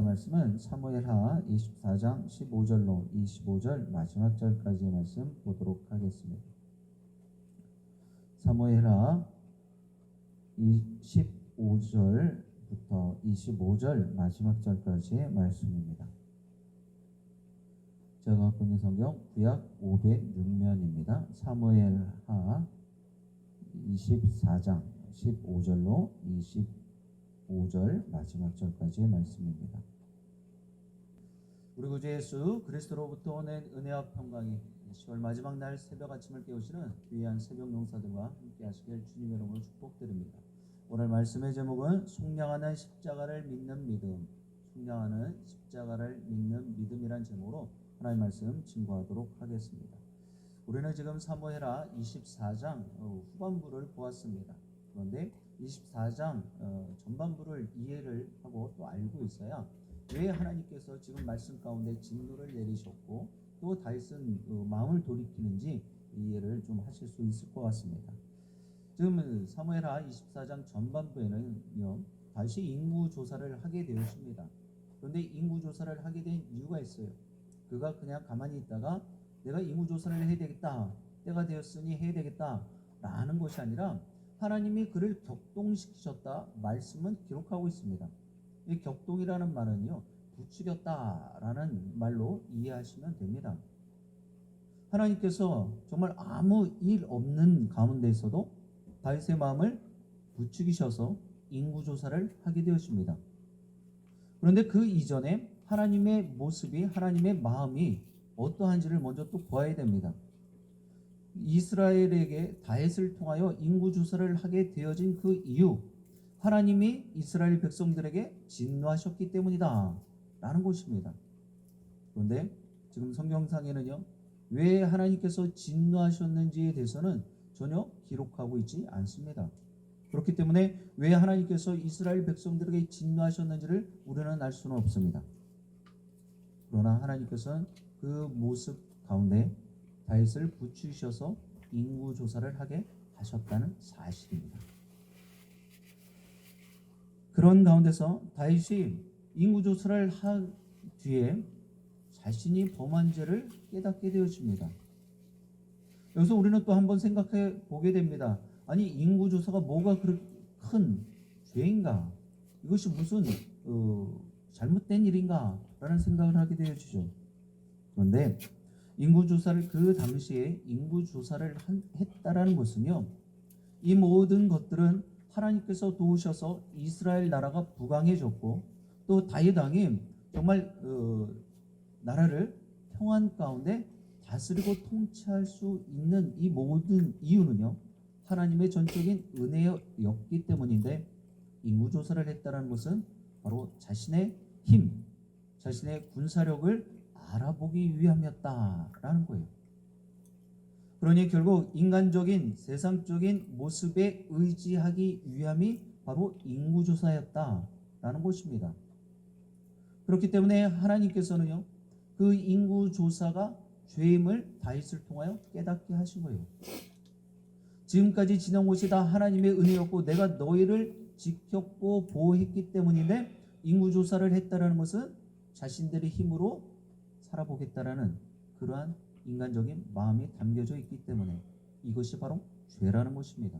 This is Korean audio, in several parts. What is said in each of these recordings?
말씀은 사무엘하 24장 15절로 25절 마지막 절까지의 말씀 보도록 하겠습니다. 사무엘하 15절부터 25절 마지막 절까지의 말씀입니다. 제가 갖고 있는 성경 구약 506면입니다. 사무엘하 24장 15절로 25절 마지막 절까지의 말씀입니다. 우리 구주 예수 그리스도로부터 오는 은혜와 평강이 10월 마지막 날 새벽 아침을 깨우시는 귀한 새벽 용사들과 함께 하시길 주님의 이름으로 축복드립니다. 오늘 말씀의 제목은 속량하는 십자가를 믿는 믿음, 속량하는 십자가를 믿는 믿음이란 제목으로 하나님의 말씀 증거하도록 하겠습니다. 우리는 지금 사무엘하 24장 후반부를 보았습니다. 그런데 24장 전반부를 이해를 하고 또 알고 있어야 왜 하나님께서 지금 말씀 가운데 진노를 내리셨고 또 다윗은 마음을 돌이키는지 이해를 좀 하실 수 있을 것 같습니다. 지금 사무엘하 24장 전반부에는요, 다윗이 인구조사를 하게 되었습니다. 그런데 인구조사를 하게 된 이유가 있어요. 그가 그냥 가만히 있다가 내가 인구조사를 해야 되겠다, 때가 되었으니 해야 되겠다 라는 것이 아니라 하나님이 그를 격동시키셨다 말씀은 기록하고 있습니다. 이 격동이라는 말은요, 부추겼다라는 말로 이해하시면 됩니다. 하나님께서 정말 아무 일 없는 가운데에서도 다윗의 마음을 부추기셔서 인구조사를 하게 되었습니다. 그런데 그 이전에 하나님의 모습이, 하나님의 마음이 어떠한지를 먼저 또 보아야 됩니다. 이스라엘에게 다윗을 통하여 인구조사를 하게 되어진 그 이유, 하나님이 이스라엘 백성들에게 진노하셨기 때문이다 라는 것입니다. 그런데 지금 성경상에는요, 왜 하나님께서 진노하셨는지에 대해서는 전혀 기록하고 있지 않습니다. 그렇기 때문에 왜 하나님께서 이스라엘 백성들에게 진노하셨는지를 우리는 알 수는 없습니다. 그러나 하나님께서는 그 모습 가운데 다윗을 부추기셔서 인구조사를 하게 하셨다는 사실입니다. 그런 가운데서 다윗이 인구조사를 한 뒤에 자신이 범한 죄를 깨닫게 되었습니다. 여기서 우리는 또 한번 생각해 보게 됩니다. 아니, 인구조사가 뭐가 그렇게 큰 죄인가? 이것이 무슨 잘못된 일인가? 라는 생각을 하게 되어지죠. 그런데 인구조사를, 그 당시에 인구조사를 했다라는 것은요, 이 모든 것들은 하나님께서 도우셔서 이스라엘 나라가 부강해졌고 또 다윗 왕이 정말 나라를 평안 가운데 다스리고 통치할 수 있는 이 모든 이유는요, 하나님의 전적인 은혜였기 때문인데, 인구조사를 했다는 것은 바로 자신의 힘, 자신의 군사력을 알아보기 위함이었다라는 거예요. 그러니 결국 인간적인 세상적인 모습에 의지하기 위함이 바로 인구조사였다라는 것입니다. 그렇기 때문에 하나님께서는요, 그 인구조사가 죄임을 다윗을 통하여 깨닫게 하신 거예요. 지금까지 지난 것이 다 하나님의 은혜였고 내가 너희를 지켰고 보호했기 때문인데, 인구조사를 했다라는 것은 자신들의 힘으로 살아보겠다라는 그러한 인간적인 마음이 담겨져 있기 때문에 이것이 바로 죄라는 것입니다.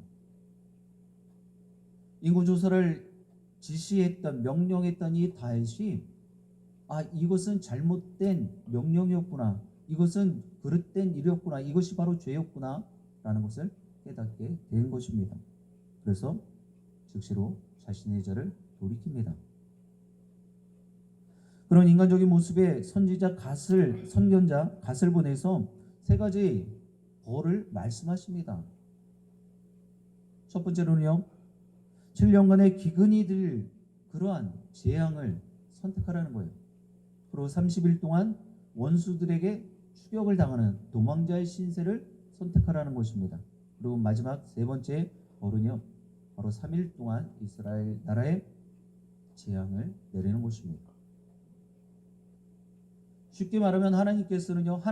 인구조사를 지시했던, 명령했던 이 다윗이 이것은 잘못된 명령이었구나, 이것은 그릇된 일이었구나, 이것이 바로 죄였구나 라는 것을 깨닫게 된 것입니다. 그래서 즉시로 자신의 죄를 돌이킵니다. 그런 인간적인 모습의 선지자 선견자 갓을 보내서 세 가지 벌을 말씀하십니다. 첫 번째로는요, 7년간의 기근이 들 그러한 재앙을 선택하라는 거예요. 그리고 30일 동안 원수들에게 추격을 당하는 도망자의 신세를 선택하라는 것입니다. 그리고 마지막 세 번째 벌은요, 바로 3일 동안 이스라엘 나라에 재앙을 내리는 것입니다. 쉽게 말하면 하나님께서는요,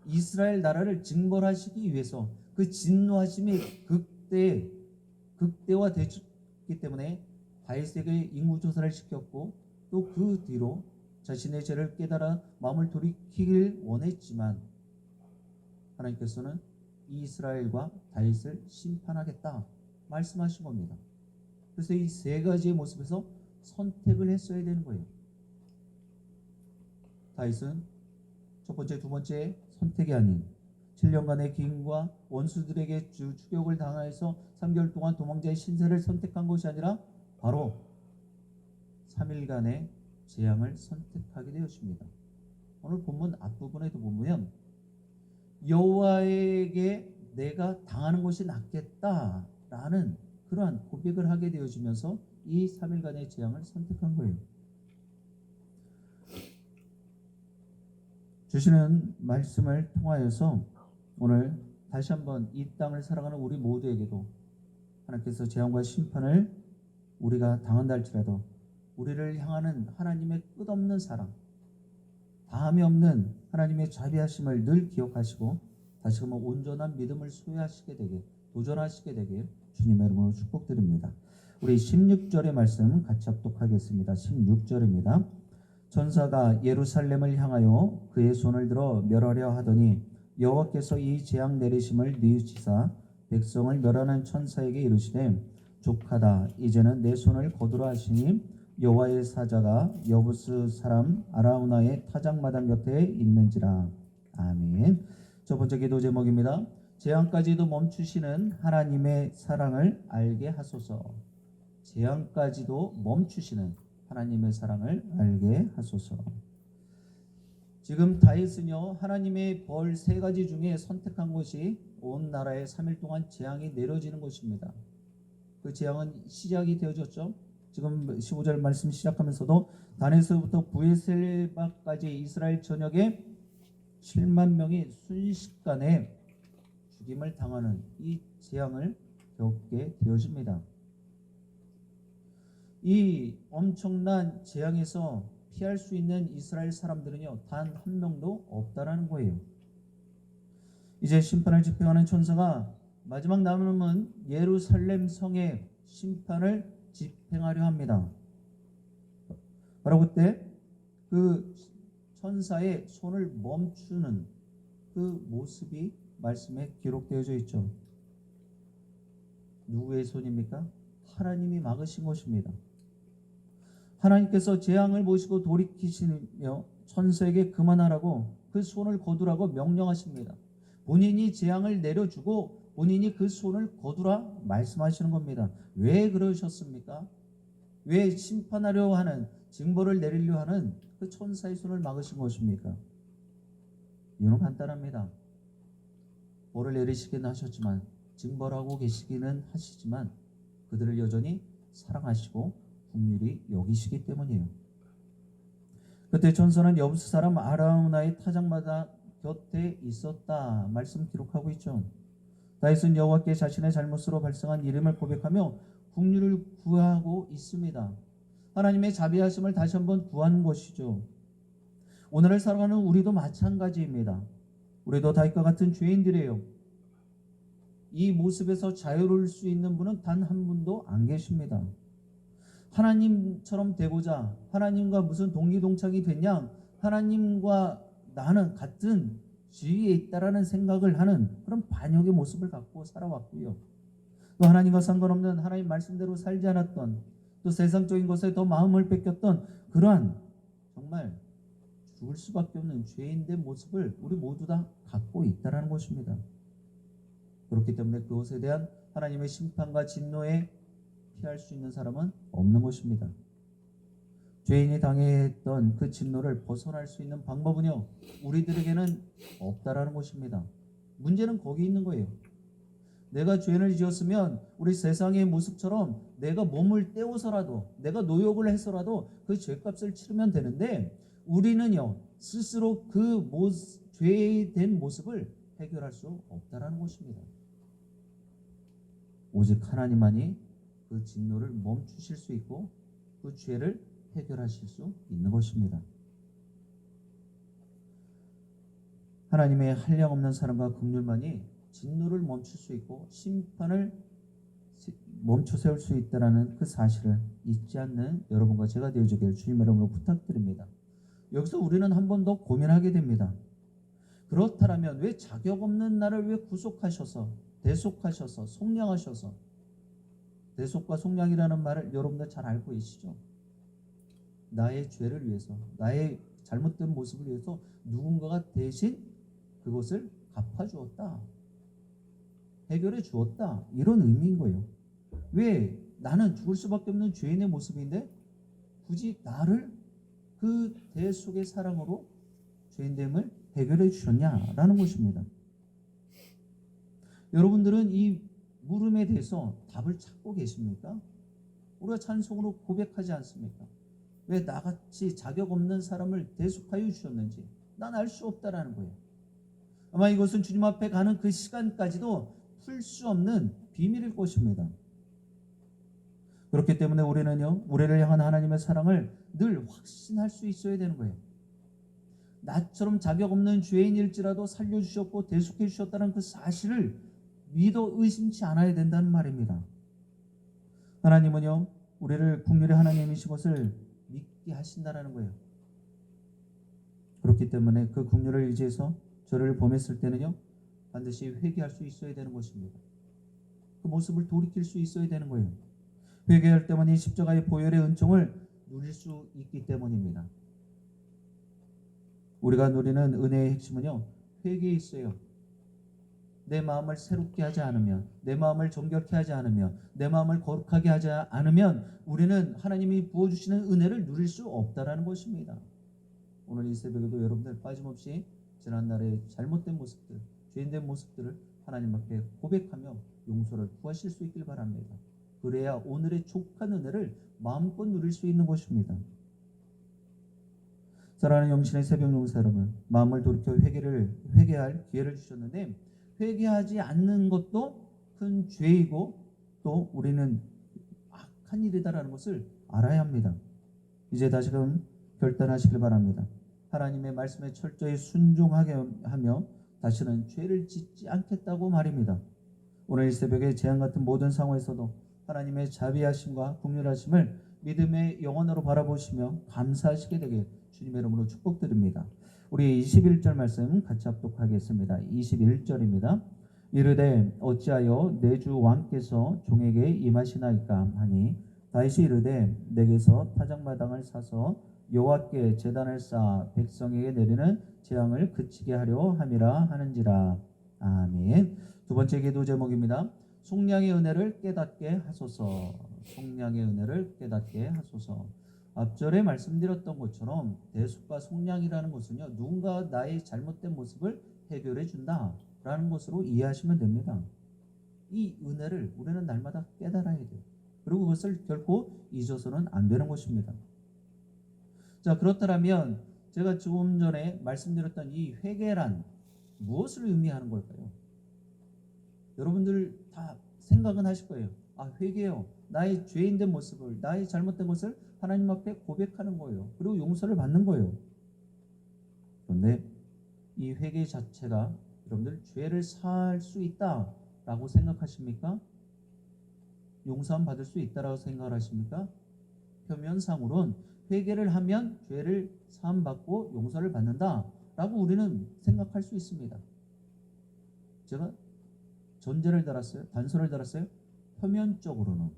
이스라엘 나라를 징벌하시기 위해서 그 진노하심이 극대화됐기 때문에 다윗에게 인구조사를 시켰고 또 그 뒤로 자신의 죄를 깨달아 마음을 돌이키길 원했지만 하나님께서는 이스라엘과 다윗을 심판하겠다 말씀하신 겁니다. 그래서 이 세 가지의 모습에서 선택을 했어야 되는 거예요. 다윗은 첫 번째, 두 번째 선택이 아닌 7년간의 기근과 원수들에게 추격을 당하여서 3개월 동안 도망자의 신세를 선택한 것이 아니라 바로 3일간의 재앙을 선택하게 되었습니다. 오늘 본문 앞부분에도 보면 여호와에게 내가 당하는 것이 낫겠다라는 그러한 고백을 하게 되어지면서 이 3일간의 재앙을 선택한 거예요. 주시는 말씀을 통하여서 오늘 다시 한번 이 땅을 살아가는 우리 모두에게도 하나님께서 재앙과 심판을 우리가 당한다 할지라도 우리를 향하는 하나님의 끝없는 사랑, 다함이 없는 하나님의 자비하심을 늘 기억하시고 다시금 온전한 믿음을 소유하시게 되게, 도전하시게 되길 주님의 이름으로 축복드립니다. 우리 16절의 말씀 같이 합독하겠습니다. 16절입니다. 천사가 예루살렘을 향하여 그의 손을 들어 멸하려 하더니 여호와께서 이 재앙 내리심을 뉘우치사 백성을 멸하는 천사에게 이르시되 족하다. 이제는 내 손을 거두라 하시니 여호와의 사자가 여부스 사람 아라우나의 타작마당 곁에 있는지라. 아멘. 첫 번째 기도 제목입니다. 재앙까지도 멈추시는 하나님의 사랑을 알게 하소서. 재앙까지도 멈추시는 하나님의 사랑을 알게 하소서. 지금 다윗은요, 하나님의 벌 세 가지 중에 선택한 것이 온 나라에 3일 동안 재앙이 내려지는 것입니다. 그 재앙은 시작이 되어졌죠. 지금 15절 말씀 시작하면서도 단에서부터 브에셀바까지 이스라엘 전역에 7만 명이 순식간에 죽임을 당하는 이 재앙을 겪게 되어집니다. 이 엄청난 재앙에서 피할 수 있는 이스라엘 사람들은요, 단 한 명도 없다라는 거예요. 이제 심판을 집행하는 천사가 마지막 남은 예루살렘 성의 심판을 집행하려 합니다. 바로 그때 그 천사의 손을 멈추는 그 모습이 말씀에 기록되어져 있죠. 누구의 손입니까? 하나님이 막으신 것입니다. 하나님께서 재앙을 보시고 돌이키시며 천사에게 그만하라고 그 손을 거두라고 명령하십니다. 본인이 재앙을 내려주고 본인이 그 손을 거두라 말씀하시는 겁니다. 왜 그러셨습니까? 왜 심판하려 하는, 징벌을 내리려 하는 그 천사의 손을 막으신 것입니까? 이유는 간단합니다. 벌을 내리시기는 하셨지만, 징벌하고 계시기는 하시지만 그들을 여전히 사랑하시고 긍휼히 여기시기 때문이에요. 그때 천사는 여부스 사람 아라우나의 타작마당 곁에 있었다 말씀 기록하고 있죠. 다윗은 여호와께 자신의 잘못으로 발생한 이름을 고백하며 긍휼을 구하고 있습니다. 하나님의 자비하심을 다시 한번 구하는 것이죠. 오늘을 살아가는 우리도 마찬가지입니다. 우리도 다윗과 같은 죄인들이에요. 이 모습에서 자유로울 수 있는 분은 단 한 분도 안 계십니다. 하나님처럼 되고자 하나님과 무슨 동기동착이 됐냐, 하나님과 나는 같은 지위에 있다라는 생각을 하는 그런 반역의 모습을 갖고 살아왔고요. 또 하나님과 상관없는 하나님 말씀대로 살지 않았던, 또 세상적인 것에 더 마음을 뺏겼던 그러한 정말 죽을 수밖에 없는 죄인된 모습을 우리 모두 다 갖고 있다라는 것입니다. 그렇기 때문에 그것에 대한 하나님의 심판과 진노에 피할 수 있는 사람은 없는 것입니다. 죄인이 당했던 그 진노를 벗어날 수 있는 방법은요, 우리들에게는 없다라는 것입니다. 문제는 거기 있는 거예요. 내가 죄를 지었으면 우리 세상의 모습처럼 내가 몸을 떼어서라도, 내가 노역을 해서라도 그 죄값을 치르면 되는데, 우리는요 스스로 그 죄된 모습을 해결할 수 없다라는 것입니다. 오직 하나님만이 그 진노를 멈추실 수 있고 그 죄를 해결하실 수 있는 것입니다. 하나님의 한량없는 사랑과 긍휼만이 진노를 멈출 수 있고 심판을 멈춰 세울 수 있다는 그 사실을 잊지 않는 여러분과 제가 되어주길 주님의 이름으로 부탁드립니다. 여기서 우리는 한 번 더 고민하게 됩니다. 그렇다면 왜 자격 없는 나를 왜 구속하셔서 대속하셔서 속량하셔서, 대속과 속량이라는 말을 여러분들 잘 알고 계시죠? 나의 죄를 위해서, 나의 잘못된 모습을 위해서 누군가가 대신 그것을 갚아주었다, 해결해 주었다, 이런 의미인 거예요. 왜 나는 죽을 수밖에 없는 죄인의 모습인데 굳이 나를 그 대속의 사랑으로 죄인됨을 해결해 주셨냐라는 것입니다. 여러분들은 이 물음에 대해서 답을 찾고 계십니까? 우리가 찬송으로 고백하지 않습니까? 왜 나같이 자격 없는 사람을 대속하여 주셨는지 난 알 수 없다라는 거예요. 아마 이것은 주님 앞에 가는 그 시간까지도 풀 수 없는 비밀일 것입니다. 그렇기 때문에 우리를 향한 하나님의 사랑을 늘 확신할 수 있어야 되는 거예요. 나처럼 자격 없는 죄인일지라도 살려주셨고 대속해 주셨다는 그 사실을 믿어 의심치 않아야 된다는 말입니다. 하나님은요, 우리를 국률의 하나님이신 것을 믿게 하신다라는 거예요. 그렇기 때문에 그 국률을 의지해서 저를 범했을 때는요, 반드시 회개할 수 있어야 되는 것입니다. 그 모습을 돌이킬 수 있어야 되는 거예요. 회개할 때만 이 십자가의 보혈의 은총을 누릴 수 있기 때문입니다. 우리가 누리는 은혜의 핵심은요, 회개에 있어요. 내 마음을 새롭게 하지 않으면, 내 마음을 정결케 하지 않으면, 내 마음을 거룩하게 하지 않으면 우리는 하나님이 부어주시는 은혜를 누릴 수 없다라는 것입니다. 오늘 이 새벽에도 여러분들 빠짐없이 지난날의 잘못된 모습들, 죄인된 모습들을 하나님 앞에 고백하며 용서를 구하실 수 있길 바랍니다. 그래야 오늘의 족한 은혜를 마음껏 누릴 수 있는 것입니다. 사랑하는 영신의 새벽 용사 여러분, 마음을 돌이켜 회개할 기회를 주셨는데 회개하지 않는 것도 큰 죄이고 또 우리는 악한 일이다라는 것을 알아야 합니다. 이제 다시금 결단하시길 바랍니다. 하나님의 말씀에 철저히 순종하게 하며 다시는 죄를 짓지 않겠다고 말입니다. 오늘 이 새벽에 재앙 같은 모든 상황에서도 하나님의 자비하심과 긍휼하심을 믿음의 영혼으로 바라보시며 감사하시게 되길 주님의 이름으로 축복드립니다. 우리 21절 말씀 같이 합독하겠습니다. 21절입니다. 이르되 어찌하여 내 주 왕께서 종에게 임하시나이까 하니 다윗이 이르되 내게서 타작마당을 사서 여호와께 제단을 쌓아 백성에게 내리는 재앙을 그치게 하려 함이라 하는지라. 아멘. 두 번째 기도 제목입니다. 속량의 은혜를 깨닫게 하소서. 속량의 은혜를 깨닫게 하소서. 앞절에 말씀드렸던 것처럼 대속과 속량이라는 것은요, 누군가 나의 잘못된 모습을 해결해 준다라는 것으로 이해하시면 됩니다. 이 은혜를 우리는 날마다 깨달아야 돼요. 그리고 그것을 결코 잊어서는 안 되는 것입니다. 자, 그렇다면 제가 조금 전에 말씀드렸던 이 회개란 무엇을 의미하는 걸까요? 여러분들 다 생각은 하실 거예요. 아, 회개요. 나의 죄인된 모습을, 나의 잘못된 것을 하나님 앞에 고백하는 거예요. 그리고 용서를 받는 거예요. 그런데 이 회개 자체가 여러분들 죄를 사할 수 있다라고 생각하십니까? 용서함 받을 수 있다라고 생각하십니까? 표면상으로는 회개를 하면 죄를 사함 받고 용서를 받는다라고 우리는 생각할 수 있습니다. 제가 전제를 달았어요? 단서를 달았어요? 표면적으로는.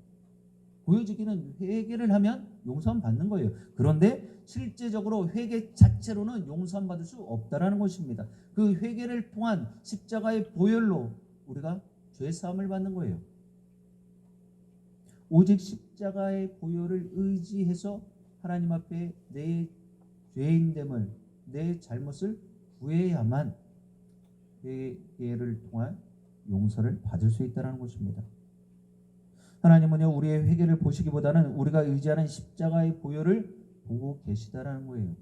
보여지기는 회개를 하면 용서함 받는 거예요. 그런데 실제적으로 회개 자체로는 용서함 받을 수 없다라는 것입니다. 그 회개를 통한 십자가의 보혈로 우리가 죄 사함을 받는 거예요. 오직 십자가의 보혈을 의지해서 하나님 앞에 내 죄인됨을, 내 잘못을 구해야만 회개를 통한 용서를 받을 수 있다는 것입니다. 하나님은요, 우리의 회개를 보시기보다는 우리가 의지하는 십자가의 보혈을 보고 계시다라는 거예요.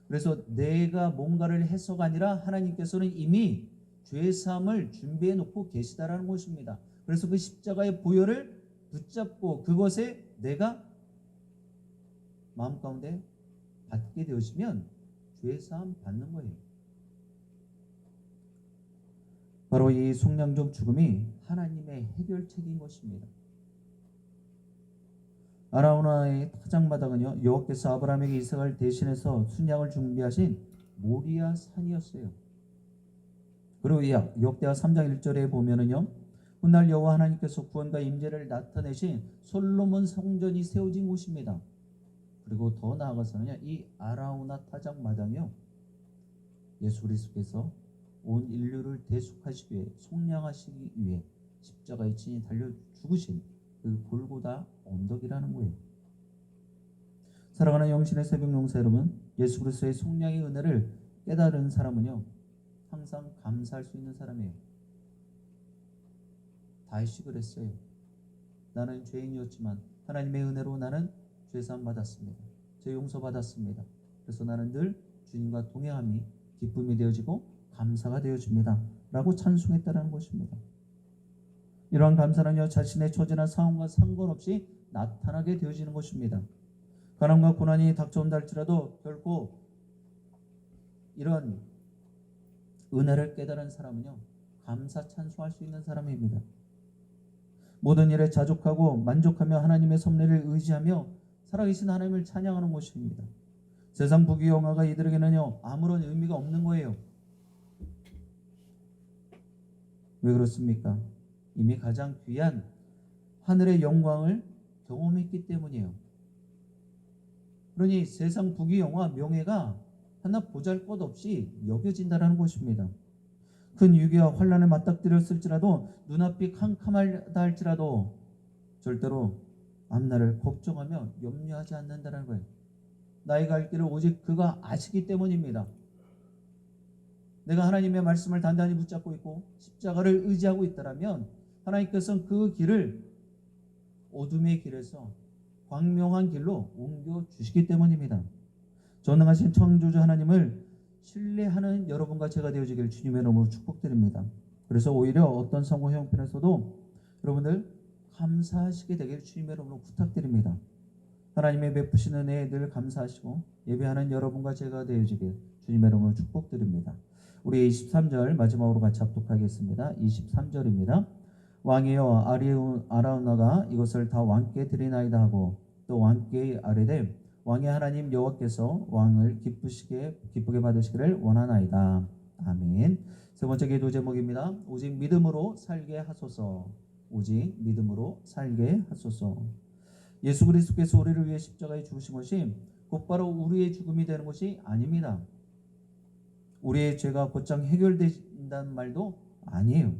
그래서 내가 뭔가를 해서가 아니라 하나님께서는 이미 죄사함을 준비해 놓고 계시다라는 것입니다. 그래서 그 십자가의 보혈을 붙잡고 그것에 내가 마음 가운데 받게 되어지면 죄사함 받는 거예요. 바로 이 속량종 죽음이 하나님의 해결책인 것입니다. 아라우나의 타작마당은요, 여호와께서 아브라함에게 이삭을 대신해서 순양을 준비하신 모리아 산이었어요. 그리고 역대하 3장 1절에 보면은요, 훗날 여호와 하나님께서 구원과 임재를 나타내신 솔로몬 성전이 세워진 곳입니다. 그리고 더 나아가서는요, 이 아라우나 타작마당이요, 예수 그리스도께서 온 인류를 대속하시기 위해, 속량하시기 위해 십자가에 친히 달려 죽으신 그 골고다 언덕이라는 거예요. 사랑하는 영신의 새벽 용사 여러분, 예수 그리스도의 속량의 은혜를 깨달은 사람은요, 항상 감사할 수 있는 사람이에요. 다윗이 그랬어요. 나는 죄인이었지만 하나님의 은혜로 나는 죄사함 받았습니다. 죄 용서 받았습니다. 그래서 나는 늘 주님과 동행함이 기쁨이 되어지고 감사가 되어집니다. 라고 찬송했다라는 것입니다. 이러한 감사는요, 자신의 처지나 상황과 상관없이 나타나게 되어지는 것입니다. 가난과 고난이 닥쳐온다 할지라도 결코 이런 은혜를 깨달은 사람은요, 감사 찬송할 수 있는 사람입니다. 모든 일에 자족하고 만족하며 하나님의 섭리를 의지하며 살아계신 하나님을 찬양하는 것입니다. 세상 부귀영화가 이들에게는요, 아무런 의미가 없는 거예요. 왜 그렇습니까? 이미 가장 귀한 하늘의 영광을 경험했기 때문이에요. 그러니 세상 부귀영화, 명예가 하나 보잘것없이 여겨진다는 것입니다. 큰 위기와 환난에 맞닥뜨렸을지라도, 눈앞이 캄캄하다 할지라도 절대로 앞날을 걱정하며 염려하지 않는다는 거예요. 나의 갈 길을 오직 그가 아시기 때문입니다. 내가 하나님의 말씀을 단단히 붙잡고 있고 십자가를 의지하고 있다면 하나님께서는 그 길을 어둠의 길에서 광명한 길로 옮겨주시기 때문입니다. 전능하신 창조주 하나님을 신뢰하는 여러분과 제가 되어지길 주님의 이름으로 축복드립니다. 그래서 오히려 어떤 상황 형편에서도 여러분들 감사하시게 되길 주님의 이름으로 부탁드립니다. 하나님의 베푸시는 은혜에 늘 감사하시고 예배하는 여러분과 제가 되어지길 주님의 이름으로 축복드립니다. 우리 23절 마지막으로 같이 합독하겠습니다. 23절입니다. 왕이여, 아라우나가 이것을 다 왕께 드리나이다 하고 또 왕께 아뢰되 왕의 하나님 여호와께서 왕을 기쁘게 받으시기를 원하나이다. 아멘. 세 번째 기도 제목입니다. 오직 믿음으로 살게 하소서. 오직 믿음으로 살게 하소서. 예수 그리스도께서 우리를 위해 십자가에 죽으신 것이 곧바로 우리의 죽음이 되는 것이 아닙니다. 우리의 죄가 곧장 해결된다는 말도 아니에요.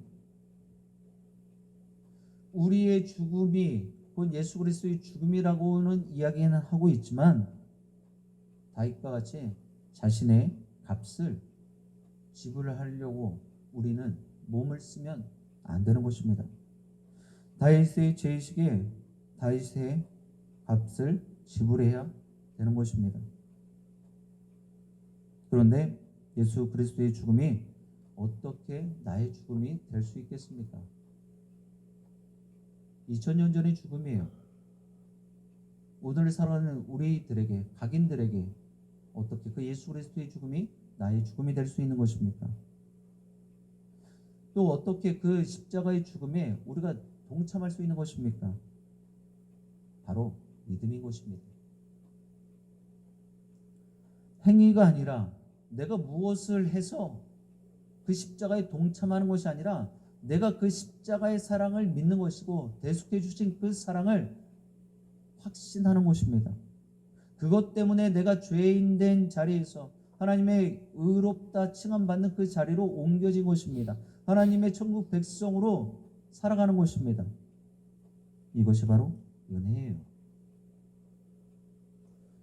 우리의 죽음이 곧 예수 그리스도의 죽음이라고는 이야기는 하고 있지만 다윗과 같이 자신의 값을 지불하려고 우리는 몸을 쓰면 안 되는 것입니다. 다윗의 죄의식에 다윗의 값을 지불해야 되는 것입니다. 그런데 예수 그리스도의 죽음이 어떻게 나의 죽음이 될 수 있겠습니까? 2000년 전의 죽음이에요. 오늘 살아가는 우리들에게, 각인들에게 어떻게 그 예수 그리스도의 죽음이 나의 죽음이 될 수 있는 것입니까? 또 어떻게 그 십자가의 죽음에 우리가 동참할 수 있는 것입니까? 바로 믿음인 것입니다. 행위가 아니라 내가 무엇을 해서 그 십자가에 동참하는 것이 아니라 내가 그 십자가의 사랑을 믿는 것이고 대속해 주신 그 사랑을 확신하는 것입니다. 그것 때문에 내가 죄인 된 자리에서 하나님의 의롭다 칭함받는 그 자리로 옮겨진 것입니다. 하나님의 천국 백성으로 살아가는 것입니다. 이것이 바로 은혜예요.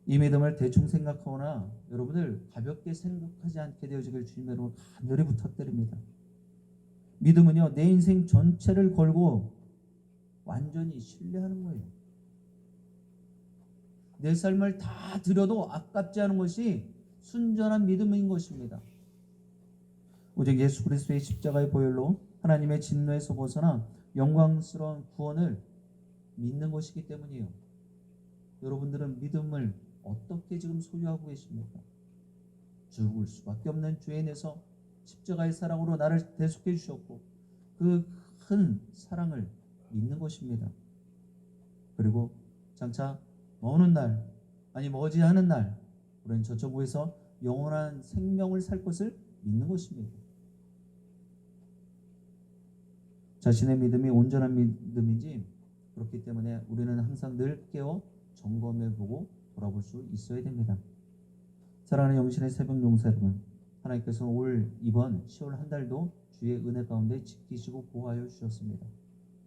이 믿음을 대충 생각하거나 여러분들 가볍게 생각하지 않게 되어지길 주님의 이름으로 간절히 부탁드립니다. 믿음은요, 내 인생 전체를 걸고 완전히 신뢰하는 거예요. 내 삶을 다 드려도 아깝지 않은 것이 순전한 믿음인 것입니다. 오직 예수 그리스도의 십자가의 보혈로 하나님의 진노에서 벗어나 영광스러운 구원을 믿는 것이기 때문이에요. 여러분들은 믿음을 어떻게 지금 소유하고 계십니까? 죽을 수밖에 없는 죄인에서 십자가의 사랑으로 나를 대속해 주셨고 그 큰 사랑을 믿는 것입니다. 그리고 장차 먼 날, 아니 머지않은 날 우리는 저천국에서 영원한 생명을 살 것을 믿는 것입니다. 자신의 믿음이 온전한 믿음인지 그렇기 때문에 우리는 항상 늘 깨어 점검해보고 돌아볼 수 있어야 됩니다. 사랑하는 영신의 새벽 용사 여러분, 하나님께서 이번 10월 한 달도 주의 은혜 가운데 지키시고 보호하여 주셨습니다.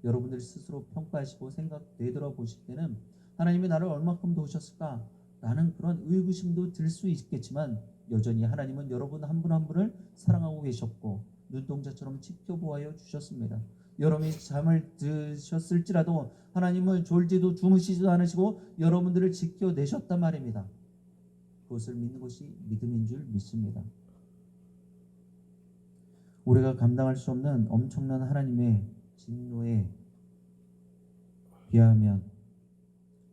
여러분들 스스로 평가하시고 되돌아보실 때는 하나님이 나를 얼마큼 도우셨을까? 라는 그런 의구심도 들 수 있겠지만 여전히 하나님은 여러분 한 분 한 분을 사랑하고 계셨고 눈동자처럼 지켜보아여 주셨습니다. 여러분이 잠을 드셨을지라도 하나님은 졸지도 주무시지도 않으시고 여러분들을 지켜내셨단 말입니다. 그것을 믿는 것이 믿음인 줄 믿습니다. 우리가 감당할 수 없는 엄청난 하나님의 진노에 비하면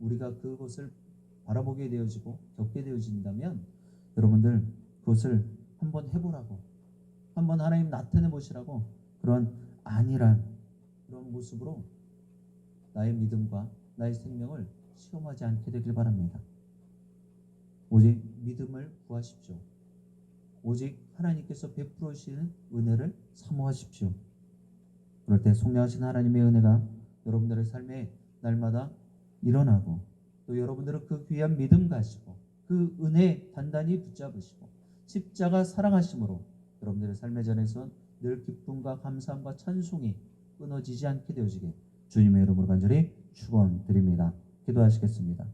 우리가 그것을 바라보게 되어지고 겪게 되어진다면 여러분들 그것을 한번 해보라고, 한번 하나님 나타내 보시라고 그런 안일한 그런 모습으로 나의 믿음과 나의 생명을 시험하지 않게 되길 바랍니다. 오직 믿음을 구하십시오. 오직 하나님께서 베풀어 주시는 은혜를 사모하십시오. 그럴 때 속량하신 하나님의 은혜가 여러분들의 삶에 날마다 일어나고 또 여러분들은 그 귀한 믿음 가지고 그 은혜 단단히 붙잡으시고 십자가 사랑하심으로 여러분들의 삶의 전에선 늘 기쁨과 감사함과 찬송이 끊어지지 않게 되어지게 주님의 이름으로 간절히 축원드립니다. 기도하시겠습니다.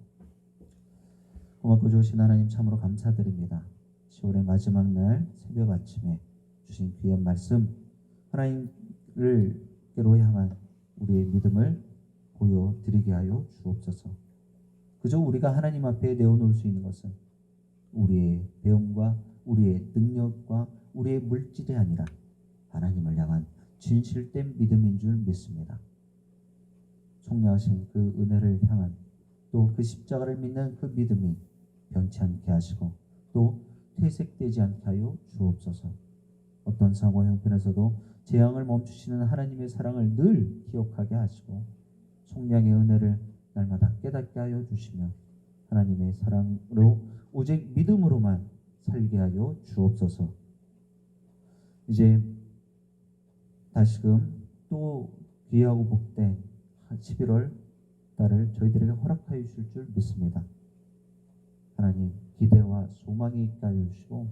고맙고 좋으신 하나님 참으로 감사드립니다. 10월의 마지막 날 새벽 아침에 주신 귀한 말씀 하나님께로 향한 우리의 믿음을 보여드리게 하여 주옵소서. 그저 우리가 하나님 앞에 내어놓을 수 있는 것은 우리의 배움과 우리의 능력과 우리의 물질이 아니라 하나님을 향한 진실된 믿음인 줄 믿습니다. 속량하신 그 은혜를 향한 또 그 십자가를 믿는 그 믿음이 변치 않게 하시고 또 퇴색되지 않게 하여 주옵소서. 어떤 상황 형편에서도 재앙을 멈추시는 하나님의 사랑을 늘 기억하게 하시고 속량의 은혜를 날마다 깨닫게 하여 주시며 하나님의 사랑으로 오직 믿음으로만 살게 하여 주옵소서. 이제 다시금 또 귀하고 복된 11월 달을 저희들에게 허락하여 주실 줄 믿습니다. 하나님 기대와 소망이 있게 하여 주시고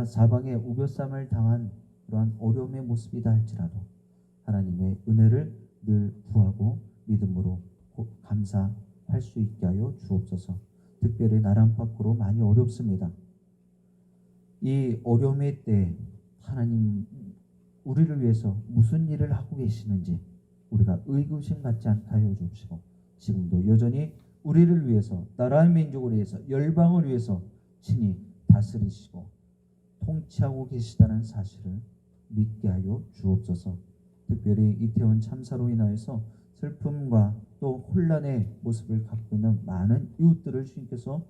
사방에 우겨쌈을 당한 그러한 어려움의 모습이다 할지라도 하나님의 은혜를 늘 구하고 믿음으로 감사할 수 있게 하여 주옵소서. 특별히 나라 밖으로 많이 어렵습니다. 이 어려움의 때 하나님 우리를 위해서 무슨 일을 하고 계시는지 우리가 의구심 갖지 않게 하여 주옵시고 지금도 여전히 우리를 위해서 나라의 민족을 위해서 열방을 위해서 친히 다스리시고 통치하고 계시다는 사실을 믿게 하여 주옵소서. 특별히 이태원 참사로 인하여서 슬픔과 또 혼란의 모습을 갖고 있는 많은 이웃들을 주님께서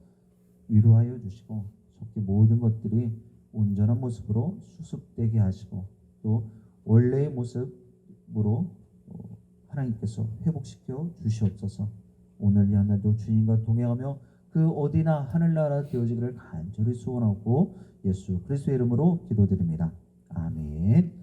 위로하여 주시고 속히 모든 것들이 온전한 모습으로 수습되게 하시고 또 원래의 모습으로 하나님께서 회복시켜 주시옵소서. 오늘 이 하늘도 주님과 동행하며 그 어디나 하늘나라 되어지기를 간절히 소원하고 예수 그리스도의 이름으로 기도드립니다. 아멘.